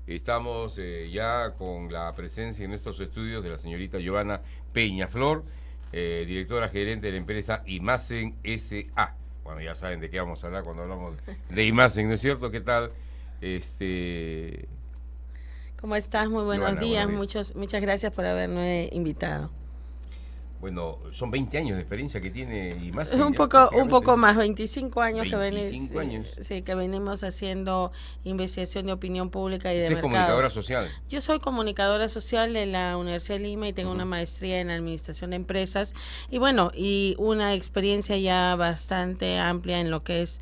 Estamos ya con la presencia en nuestros estudios de la señorita Giovanna Peñaflor, directora gerente de la empresa Imagen S.A. Bueno, ya saben de qué vamos a hablar cuando hablamos de Imagen, ¿no es cierto? ¿Qué tal? ¿Cómo estás? Muy buenos Giovanna, días. buenos días. Muchas gracias por haberme invitado. Bueno, son 20 años de experiencia que tiene Imagen. Un poco más, 25 años 25 años. Sí, que venimos haciendo investigación de opinión pública y de Usted es mercados. comunicadora social. Yo soy comunicadora social de la Universidad de Lima y tengo una maestría en administración de empresas y bueno, y una experiencia ya bastante amplia en lo que es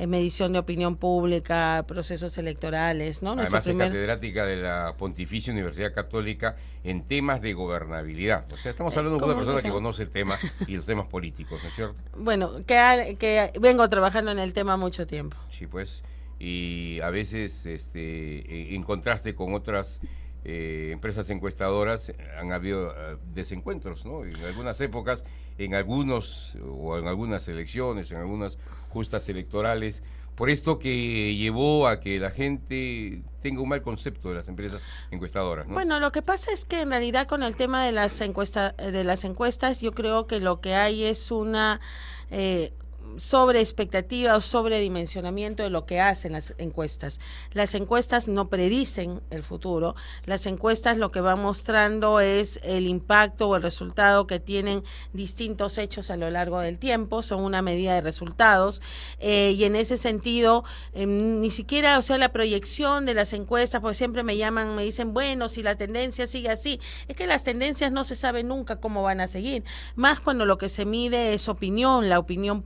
medición de opinión pública, procesos electorales, ¿no? Además es catedrática de la Pontificia Universidad Católica en temas de gobernabilidad. O sea, estamos hablando de una persona que conoce el tema y los temas políticos, ¿no es cierto? Bueno, que vengo trabajando en el tema mucho tiempo. Sí, pues, y a veces en contraste con otras empresas encuestadoras han habido desencuentros, ¿no? En algunas épocas, en algunas elecciones, en algunas justas electorales, por esto que llevó a que la gente tenga un mal concepto de las empresas encuestadoras, ¿no? Bueno, lo que pasa es que en realidad con el tema de las encuestas, yo creo que lo que hay es una sobre expectativa o sobredimensionamiento de lo que hacen las encuestas. Las encuestas no predicen el futuro, las encuestas lo que van mostrando es el impacto o el resultado que tienen distintos hechos a lo largo del tiempo, son una medida de resultados y en ese sentido ni siquiera, o sea, la proyección de las encuestas, porque siempre me llaman, me dicen, bueno, si la tendencia sigue así, es que las tendencias no se sabe nunca cómo van a seguir, más cuando lo que se mide es opinión, la opinión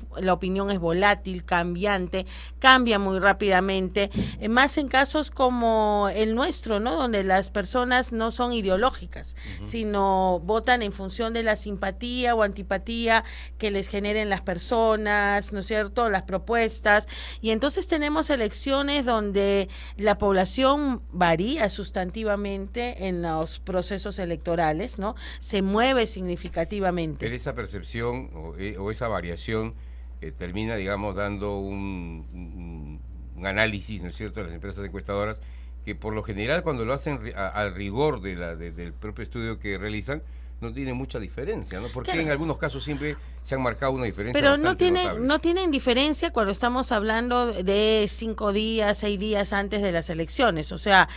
es volátil, cambiante, cambia muy rápidamente, más en casos como el nuestro, ¿no? Donde las personas no son ideológicas, sino votan en función de la simpatía o antipatía que les generen las personas, ¿no es cierto?, las propuestas, y entonces tenemos elecciones donde la población varía sustantivamente en los procesos electorales, ¿no? Se mueve significativamente. Pero esa percepción o esa variación termina, digamos, dando un análisis, ¿no es cierto?, de las empresas encuestadoras, que por lo general cuando lo hacen al rigor del propio estudio que realizan, no tiene mucha diferencia, ¿no? Porque claro, en algunos casos siempre se han marcado una diferencia. Pero no tienen diferencia cuando estamos hablando de 5 días, 6 días antes de las elecciones. O sea,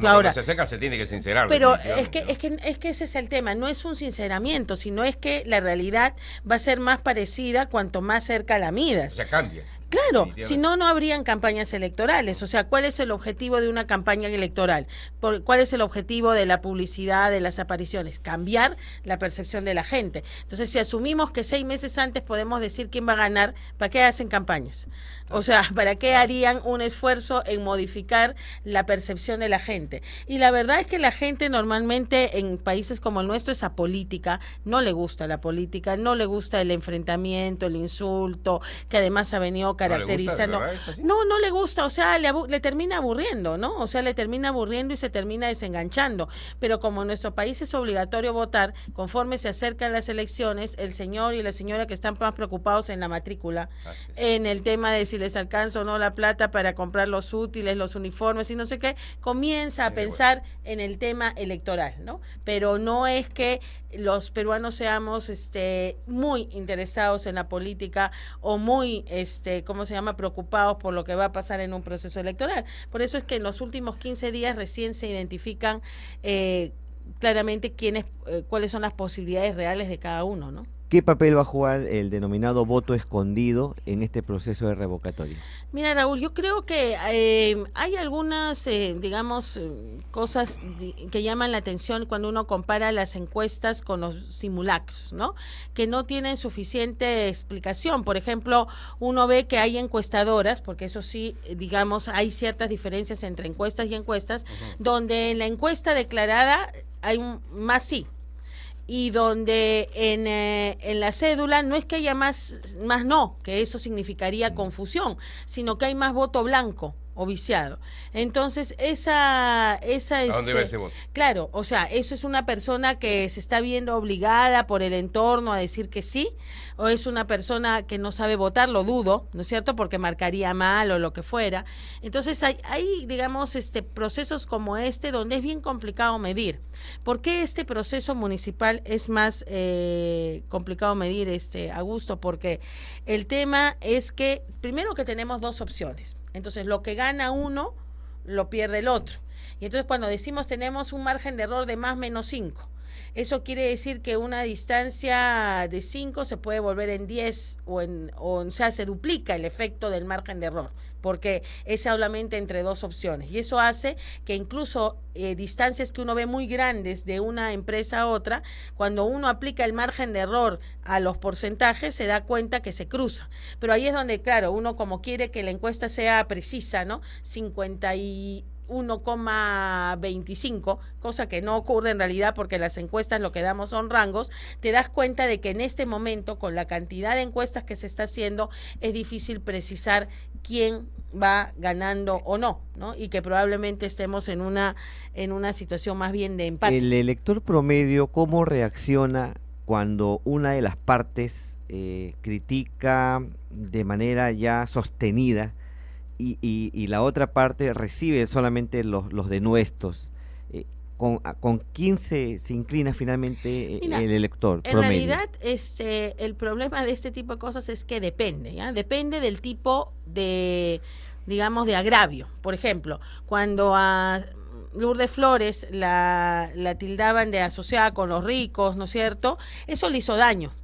ahora se acerca, se tiene que sincerar. Pero es que ese es el tema, no es un sinceramiento, sino es que la realidad va a ser más parecida cuanto más cerca la midas. O sea, cambia. Claro, si no, no habrían campañas electorales. O sea, ¿cuál es el objetivo de una campaña electoral? ¿Cuál es el objetivo de la publicidad, de las apariciones? Cambiar la percepción de la gente. Entonces, si asumimos que 6 meses antes podemos decir quién va a ganar, ¿para qué hacen campañas? O sea, ¿para qué harían un esfuerzo en modificar la percepción de la gente? Y la verdad es que la gente normalmente en países como el nuestro es apolítica, no le gusta la política, no le gusta el enfrentamiento, el insulto, que además ha venido caracterizando. No le gusta, o sea, le termina aburriendo, ¿no? O sea, le termina aburriendo y se termina desenganchando. Pero como en nuestro país es obligatorio votar, conforme se acercan las elecciones, el señor y la señora que están más preocupados en la matrícula, en el tema de si les alcanza o no la plata para comprar los útiles, los uniformes y no sé qué, comienza a pensar en el tema electoral, ¿no? Pero no es que los peruanos seamos muy interesados en la política o muy, ¿cómo se llama?, preocupados por lo que va a pasar en un proceso electoral. Por eso es que en los últimos 15 días recién se identifican claramente cuáles son las posibilidades reales de cada uno, ¿no? ¿Qué papel va a jugar el denominado voto escondido en este proceso de revocatoria? Mira, Raúl, yo creo que hay algunas, cosas que llaman la atención cuando uno compara las encuestas con los simulacros, ¿no? Que no tienen suficiente explicación. Por ejemplo, uno ve que hay encuestadoras, porque eso sí, digamos, hay ciertas diferencias entre encuestas y encuestas, donde en la encuesta declarada hay más sí. Y donde en la cédula no es que haya más no, que eso significaría confusión, sino que hay más voto blanco. o viciado. Entonces, ¿A dónde va ese voto? claro, o sea, eso es una persona que se está viendo obligada por el entorno a decir que sí, o es una persona que no sabe votar, lo dudo, ¿no es cierto? Porque marcaría mal o lo que fuera. Entonces, hay digamos, procesos como este donde es bien complicado medir. ¿Por qué este proceso municipal es más complicado medir, Augusto? Porque el tema es que, primero que tenemos dos opciones. Entonces, lo que gana uno, lo pierde el otro. Y entonces, cuando decimos tenemos un margen de error de más menos 5, eso quiere decir que una distancia de 5 se puede volver en 10 o sea, se duplica el efecto del margen de error, porque es solamente entre dos opciones. Y eso hace que incluso distancias que uno ve muy grandes de una empresa a otra, cuando uno aplica el margen de error a los porcentajes, se da cuenta que se cruza. Pero ahí es donde, claro, uno como quiere que la encuesta sea precisa, ¿no? 1,25, cosa que no ocurre en realidad porque las encuestas lo que damos son rangos, te das cuenta de que en este momento, con la cantidad de encuestas que se está haciendo, es difícil precisar quién va ganando o no, ¿no? Y que probablemente estemos en una situación más bien de empate. El elector promedio, ¿cómo reacciona cuando una de las partes critica de manera ya sostenida y la otra parte recibe solamente los denuestos? ¿Con quién se inclina finalmente? Mira, el elector promedio? En realidad, el problema de este tipo de cosas es que depende, ¿ya? Depende del tipo de, digamos, de agravio. Por ejemplo, cuando a Lourdes Flores la tildaban de asociada con los ricos, ¿no es cierto? Eso le hizo daño.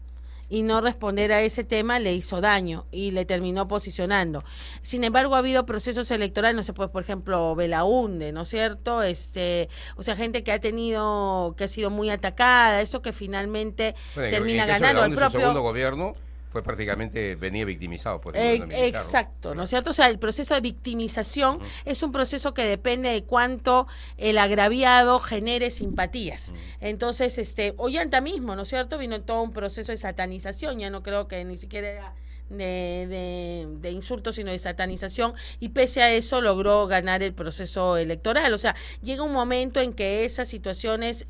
Y no responder a ese tema le hizo daño y le terminó posicionando. Sin embargo, ha habido procesos electorales, no sé, pues, por ejemplo, Belaunde, ¿no es cierto? O sea, gente que ha sido muy atacada, eso que finalmente termina ganando. El propio segundo gobierno fue prácticamente, venía victimizado. Pues, exacto, ¿no es cierto? O sea, el proceso de victimización es un proceso que depende de cuánto el agraviado genere simpatías. Entonces, Ollanta mismo, ¿no es cierto? Vino todo un proceso de satanización, ya no creo que ni siquiera era de insultos, sino de satanización, y pese a eso logró ganar el proceso electoral. O sea, llega un momento en que esas situaciones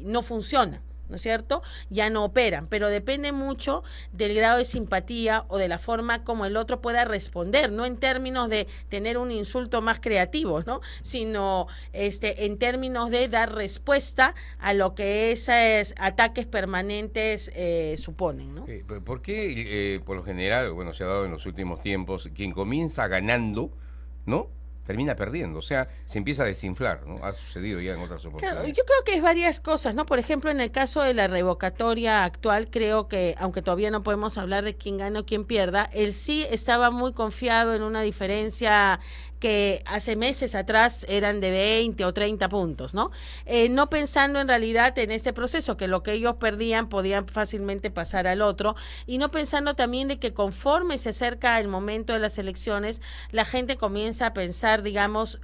no funcionan, ¿no es cierto? Ya no operan, pero depende mucho del grado de simpatía o de la forma como el otro pueda responder, no en términos de tener un insulto más creativo, ¿no? Sino en términos de dar respuesta a lo que esos ataques permanentes suponen, ¿no? ¿Por qué, por lo general, bueno, se ha dado en los últimos tiempos, quien comienza ganando, ¿no?, termina perdiendo? O sea, se empieza a desinflar, ¿no? Ha sucedido ya en otras oportunidades. Claro, yo creo que es varias cosas, ¿no? Por ejemplo, en el caso de la revocatoria actual, creo que, aunque todavía no podemos hablar de quién gana o quién pierda, él sí estaba muy confiado en una diferencia que hace meses atrás eran de 20 o 30 puntos, ¿no? No pensando en realidad en este proceso, que lo que ellos perdían podían fácilmente pasar al otro, y no pensando también de que conforme se acerca el momento de las elecciones, la gente comienza a pensar, digamos,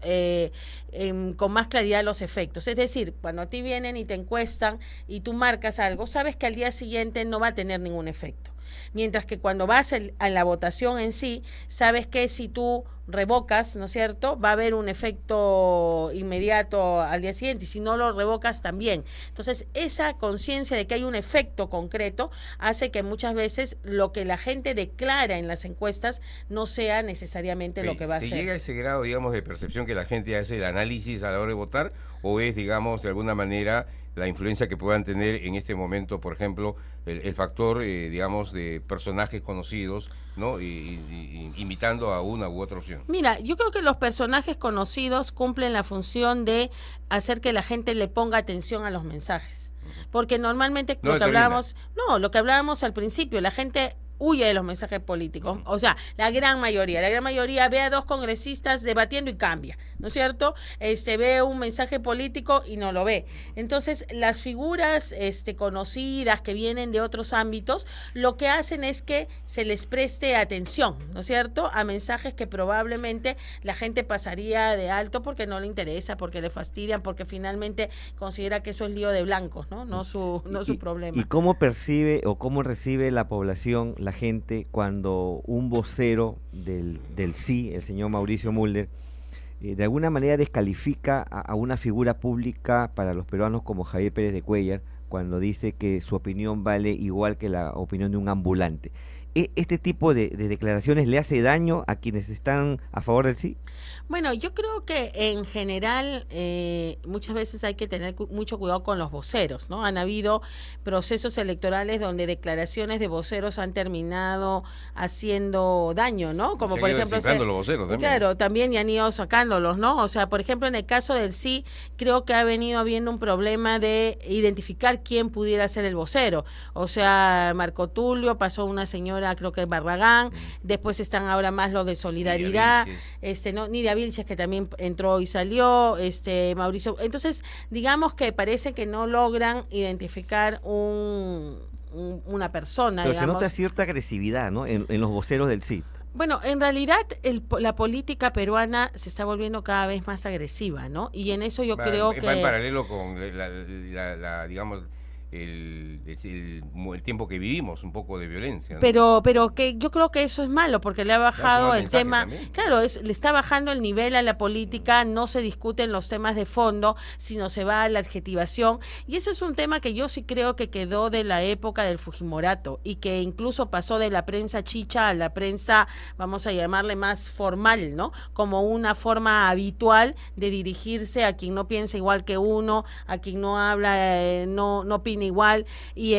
con más claridad los efectos. Es decir, cuando a ti vienen y te encuestan y tú marcas algo, sabes que al día siguiente no va a tener ningún efecto. Mientras que cuando vas a la votación en sí, sabes que si tú revocas, ¿no es cierto?, va a haber un efecto inmediato al día siguiente, y si no lo revocas también. Entonces, esa conciencia de que hay un efecto concreto hace que muchas veces lo que la gente declara en las encuestas no sea necesariamente lo que va a ser. ¿Se llega a ese grado, digamos, de percepción que la gente hace el análisis a la hora de votar, o es, digamos, de alguna manera la influencia que puedan tener en este momento, por ejemplo, el factor, digamos, de personajes conocidos, ¿no?, y imitando a una u otra opción? Mira, yo creo que los personajes conocidos cumplen la función de hacer que la gente le ponga atención a los mensajes, porque normalmente lo que hablábamos al principio, la gente huye de los mensajes políticos. O sea, la gran mayoría ve a dos congresistas debatiendo y cambia, ¿no es cierto? Ve un mensaje político y no lo ve. Entonces, las figuras conocidas que vienen de otros ámbitos, lo que hacen es que se les preste atención, ¿no es cierto?, a mensajes que probablemente la gente pasaría de alto porque no le interesa, porque le fastidian, porque finalmente considera que eso es lío de blancos, ¿no? No su problema. ¿Y cómo percibe o cómo recibe la población, la gente, cuando un vocero del sí, el señor Mauricio Mulder, de alguna manera descalifica a una figura pública para los peruanos como Javier Pérez de Cuéllar, cuando dice que su opinión vale igual que la opinión de un ambulante. ¿Este tipo de declaraciones le hace daño a quienes están a favor del sí? Bueno, yo creo que en general muchas veces hay que tener mucho cuidado con los voceros, ¿no? Han habido procesos electorales donde declaraciones de voceros han terminado haciendo daño, ¿no? Como por ejemplo... los voceros también. Claro, también y han ido sacándolos, ¿no? O sea, por ejemplo, en el caso del sí, creo que ha venido habiendo un problema de identificar quién pudiera ser el vocero. O sea, Marco Tulio, pasó una señora, creo que Barragán, después están ahora más los de Solidaridad, Nidia Vilches, que también entró y salió, Mauricio. Entonces, digamos que parece que no logran identificar una persona. Pero digamos. se nota cierta agresividad, ¿no? En los voceros del sí. Bueno, en realidad la política peruana se está volviendo cada vez más agresiva, ¿no? Y en eso yo creo que... Va en paralelo con digamos... El tiempo que vivimos, un poco de violencia, ¿no? Pero que yo creo que eso es malo, porque le ha bajado el tema, también. Claro, le está bajando el nivel a la política, no se discuten los temas de fondo, sino se va a la adjetivación, y eso es un tema que yo sí creo que quedó de la época del Fujimorato, y que incluso pasó de la prensa chicha a la prensa, vamos a llamarle más formal, ¿no? Como una forma habitual de dirigirse a quien no piensa igual que uno, a quien no habla, no opina igual, y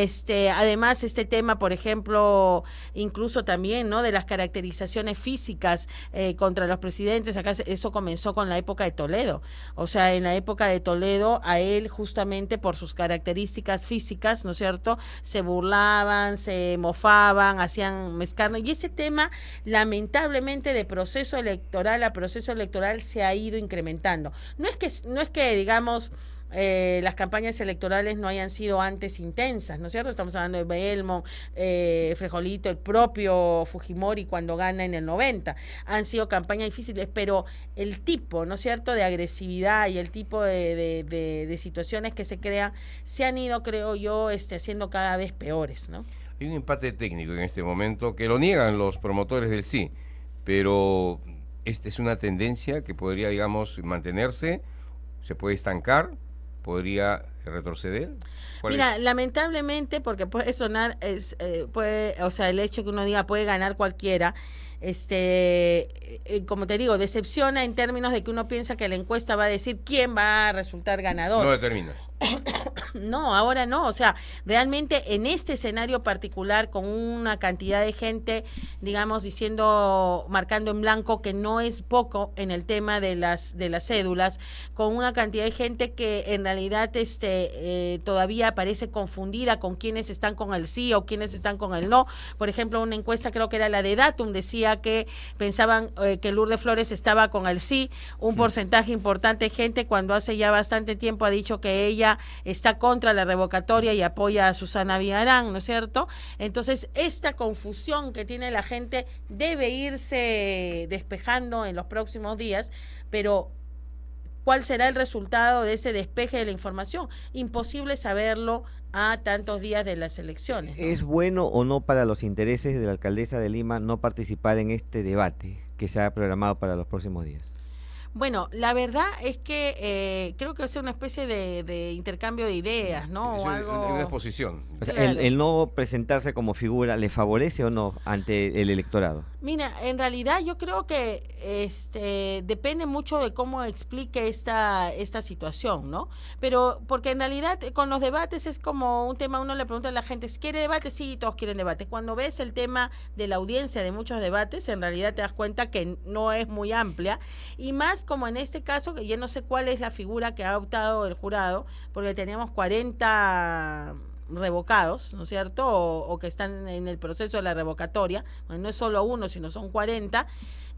además este tema, por ejemplo, incluso también, ¿no?, de las caracterizaciones físicas contra los presidentes. Acá eso comenzó con la época de Toledo. O sea, en la época de Toledo, a él justamente por sus características físicas, ¿no es cierto?, se burlaban, se mofaban, hacían mezcarno, y ese tema lamentablemente de proceso electoral a proceso electoral se ha ido incrementando. No es que digamos las campañas electorales no hayan sido antes intensas, ¿no es cierto? Estamos hablando de Belmont, Frejolito, el propio Fujimori cuando gana en el 90. Han sido campañas difíciles, pero el tipo, ¿no es cierto?, de agresividad y el tipo de situaciones que se crean se han ido, creo yo, haciendo cada vez peores, ¿no? Hay un empate técnico en este momento que lo niegan los promotores del sí, pero esta es una tendencia que podría, digamos, mantenerse, se puede estancar, podría retroceder. Mira, lamentablemente, porque puede sonar, o sea, el hecho que uno diga puede ganar cualquiera, como te digo, decepciona en términos de que uno piensa que la encuesta va a decir quién va a resultar ganador. No determina. No, ahora no, o sea, realmente en este escenario particular, con una cantidad de gente, digamos, marcando en blanco, que no es poco en el tema de las cédulas, con una cantidad de gente que en realidad todavía parece confundida con quienes están con el sí o quienes están con el no. Por ejemplo, una encuesta, creo que era la de Datum, decía que pensaban que Lourdes Flores estaba con el sí, un porcentaje importante de gente, cuando hace ya bastante tiempo ha dicho que ella está contra la revocatoria y apoya a Susana Villarán, ¿no es cierto? Entonces, esta confusión que tiene la gente debe irse despejando en los próximos días, pero ¿cuál será el resultado de ese despeje de la información? Imposible saberlo a tantos días de las elecciones, ¿no? ¿Es bueno o no para los intereses de la alcaldesa de Lima no participar en este debate que se ha programado para los próximos días? Bueno, la verdad es que creo que va a ser una especie de intercambio de ideas, ¿no? O algo... Una exposición. O sea, Claro. el no presentarse como figura, ¿le favorece o no ante el electorado? Mira, en realidad yo creo que depende mucho de cómo explique esta situación, ¿no? Pero porque en realidad con los debates es como un tema, uno le pregunta a la gente, ¿quiere debate? Sí, todos quieren debate. Cuando ves el tema de la audiencia de muchos debates, en realidad te das cuenta que no es muy amplia, y más como en este caso, que yo no sé cuál es la figura que ha optado el jurado, porque tenemos 40 revocados, ¿no es cierto? O que están en el proceso de la revocatoria. Bueno, no es solo uno, sino son 40.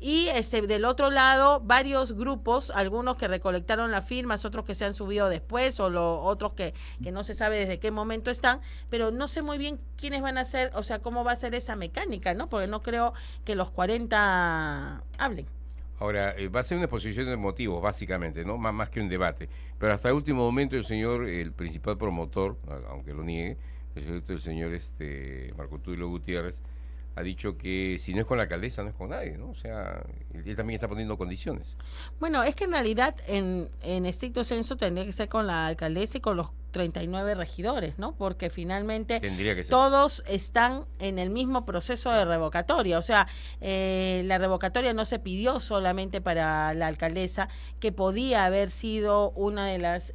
Y del otro lado, varios grupos, algunos que recolectaron las firmas, otros que se han subido después, otros que no se sabe desde qué momento están, pero no sé muy bien quiénes van a ser, o sea, cómo va a ser esa mecánica, ¿no? Porque no creo que los 40 hablen. Ahora, va a ser una exposición de motivos, básicamente, ¿no? Más que un debate. Pero hasta el último momento el principal promotor, aunque lo niegue, el señor Marco Tulio Gutiérrez, ha dicho que si no es con la alcaldesa, no es con nadie, ¿no? O sea, él también está poniendo condiciones. Bueno, es que en realidad en estricto senso tendría que ser con la alcaldesa y con los 39 regidores, ¿no? Porque finalmente Tendría que ser. todos están en el mismo proceso de revocatoria. O sea, la revocatoria no se pidió solamente para la alcaldesa, que podía haber sido una de las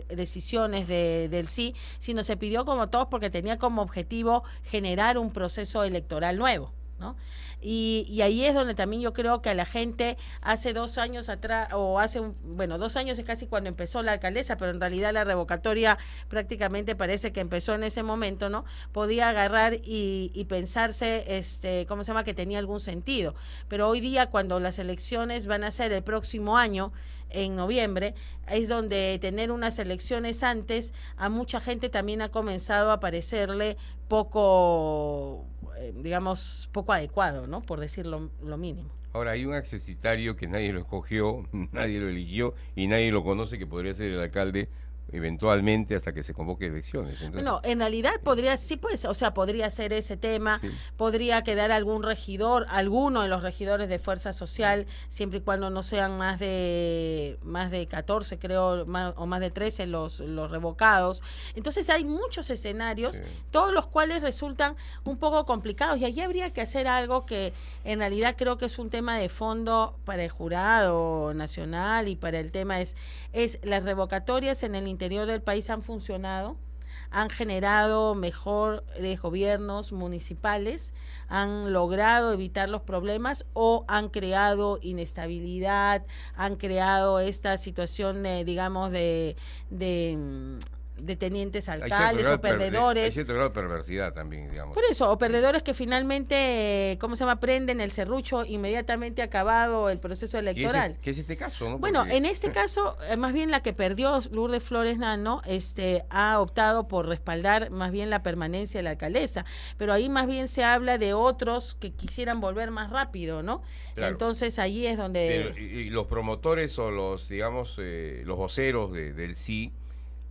decisiones del sí, sino se pidió como todos porque tenía como objetivo generar un proceso electoral nuevo, ¿no? Y ahí es donde también yo creo que a la gente hace 2 años atrás, o bueno, 2 años es casi cuando empezó la alcaldesa, pero en realidad la revocatoria prácticamente parece que empezó en ese momento, ¿no? Podía agarrar y pensarse, ¿cómo se llama?, que tenía algún sentido. Pero hoy día, cuando las elecciones van a ser el próximo año, en noviembre, es donde tener unas elecciones antes, a mucha gente también ha comenzado a parecerle poco, digamos, poco adecuado, ¿no? Por decirlo lo mínimo. Ahora, hay un accesitario que nadie lo escogió, nadie lo eligió y nadie lo conoce, que podría ser el alcalde eventualmente hasta que se convoque elecciones. Entonces, bueno, en realidad podría, sí, pues, o sea, podría ser ese tema, sí. Podría quedar algún regidor, alguno de los regidores de Fuerza Social, siempre y cuando no sean más de 14, creo, o más de 13 los revocados. Entonces hay muchos escenarios, sí, todos los cuales resultan un poco complicados, y allí habría que hacer algo que en realidad creo que es un tema de fondo para el jurado nacional y para el tema es las revocatorias en el interior del país han funcionado, han generado mejores gobiernos municipales, han logrado evitar los problemas o han creado inestabilidad, han creado esta situación, digamos, de tenientes alcaldes o perdedores. Hay cierto grado de perversidad también, digamos. Por eso, o perdedores que finalmente, ¿cómo se llama?, prenden el serrucho inmediatamente acabado el proceso electoral. ¿Qué es este caso, no? Bueno, en este caso, más bien la que perdió Lourdes Flores Nano, ha optado por respaldar más bien la permanencia de la alcaldesa, pero ahí más bien se habla de otros que quisieran volver más rápido, ¿no? Claro. Entonces allí es donde... y los promotores o los, digamos, los voceros del sí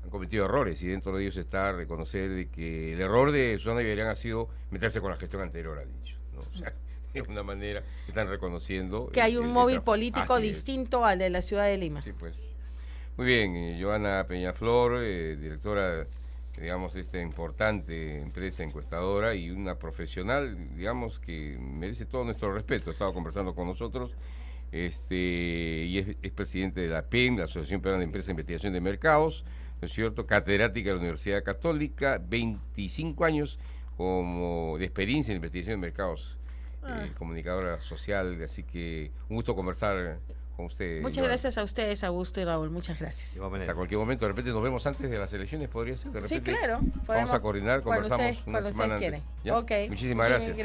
han cometido errores, y dentro de ellos está reconocer de que el error de Susana Villarán ha sido meterse con la gestión anterior, ha dicho, ¿no? O sea, de una manera que están reconociendo que hay un móvil político distinto al de la ciudad de Lima. Sí, pues. Muy bien, Joana Peñaflor, directora, digamos, de esta importante empresa encuestadora y una profesional, digamos, que merece todo nuestro respeto. Ha estado conversando con nosotros, y es presidente de la APEM, la Asociación Peruana de Empresas de Investigación de Mercados, ¿no es cierto?, catedrática de la Universidad Católica, 25 años como de experiencia en investigación de mercados, comunicadora social, así que un gusto conversar con usted. Muchas gracias a ustedes, Augusto y Raúl, muchas gracias. Hasta cualquier momento, de repente nos vemos antes de las elecciones, podría ser, de repente. Sí, claro. Vamos a coordinar, conversamos cuando una semana ustedes antes. ¿Ya? Okay. Muchísimas gracias.